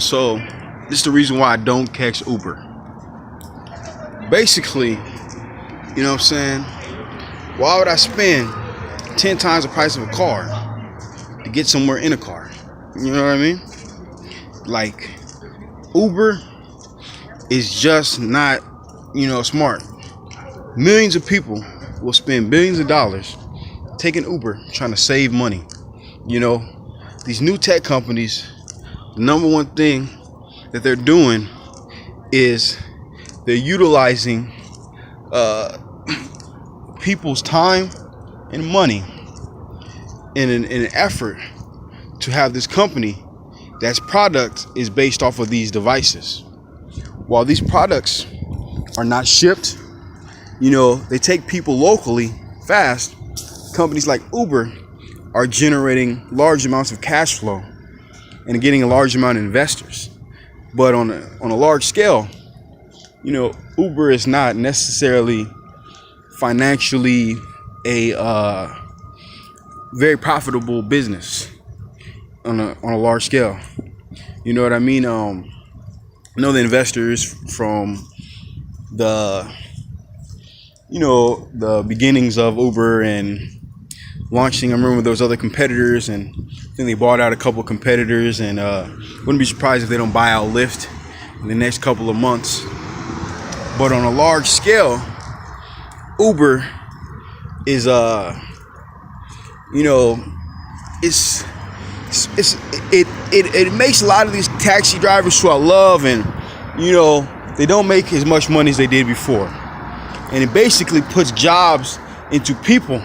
So this is the reason why I don't catch Uber. Basically, what I'm saying? Why would I spend 10 times the price of a car to get somewhere in a car? You know what I mean? Like, Uber is just not, smart. Millions of people will spend billions of dollars taking Uber, trying to save money. These new tech companies, the number one thing that they're doing is they're utilizing people's time and money in an effort to have this company that's product is based off of these devices. While these products are not shipped, they take people locally fast. Companies like Uber are generating large amounts of cash flow and getting a large amount of investors. But on a large scale, Uber is not necessarily financially a very profitable business on a large scale. You know what I mean? I know the investors from the beginnings of Uber and launching. I remember there was other competitors, and I think they bought out a couple of competitors, and wouldn't be surprised if they don't buy out Lyft in the next couple of months. But on a large scale, Uber is it makes a lot of these taxi drivers who I love, and they don't make as much money as they did before, and it basically puts jobs into people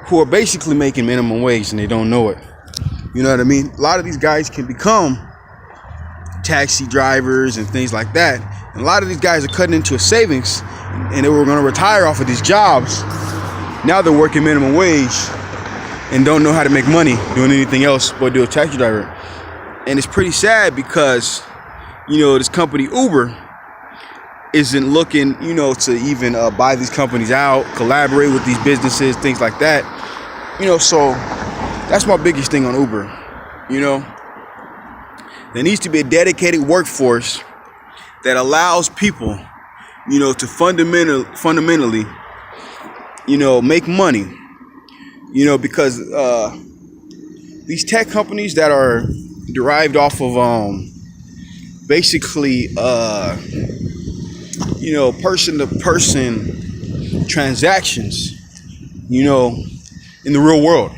who are basically making minimum wage and they don't know it. You know what I mean? A lot of these guys can become taxi drivers and things like that, and a lot of these guys are cutting into a savings, and they were going to retire off of these jobs. Now they're working minimum wage and don't know how to make money doing anything else but do a taxi driver. And it's pretty sad because this company Uber isn't looking to even buy these companies out, collaborate with these businesses, things like that. So that's my biggest thing on Uber. There needs to be a dedicated workforce that allows people to fundamentally make money, because these tech companies that are derived off of basically person to person transactions, in the real world,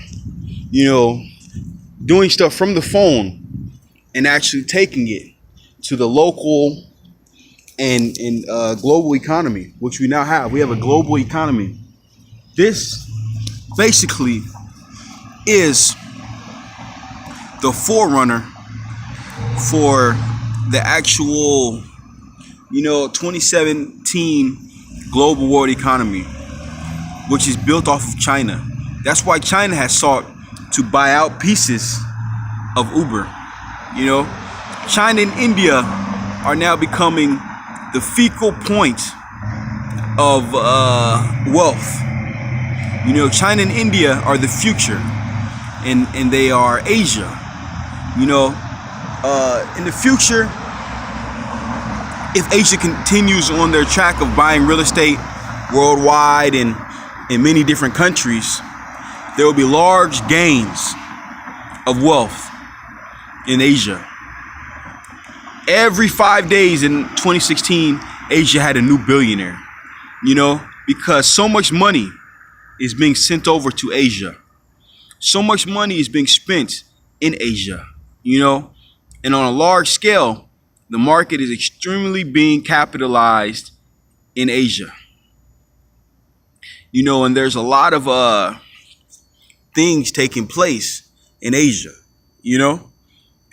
doing stuff from the phone and actually taking it to the local and global economy, which we now have. We have a global economy. This basically is the forerunner for the actual 2017 global world economy, which is built off of China. That's why China has sought to buy out pieces of Uber. China and India are now becoming the fecal point of wealth. China and India are the future, and they are Asia. In the future, if Asia continues on their track of buying real estate worldwide and in many different countries, there will be large gains of wealth in Asia. Every 5 days in 2016, Asia had a new billionaire, because so much money is being sent over to Asia. So much money is being spent in Asia, and on a large scale, the market is extremely being capitalized in Asia. And there's a lot of things taking place in Asia.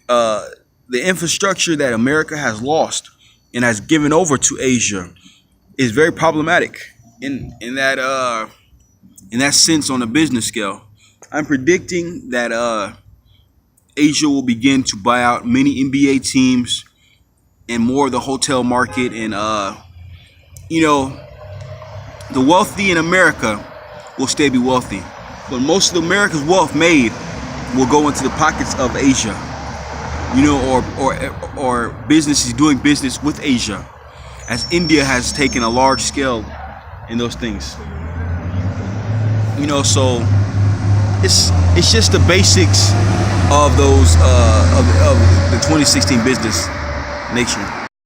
The infrastructure that America has lost and has given over to Asia is very problematic in that sense on a business scale. I'm predicting that Asia will begin to buy out many NBA teams and more of the hotel market, and the wealthy in America will stay be wealthy, but most of America's wealth made will go into the pockets of Asia. you know, or businesses doing business with Asia, as India has taken a large scale in those things. You know, so it's just the basics of those of the 2016 business nation.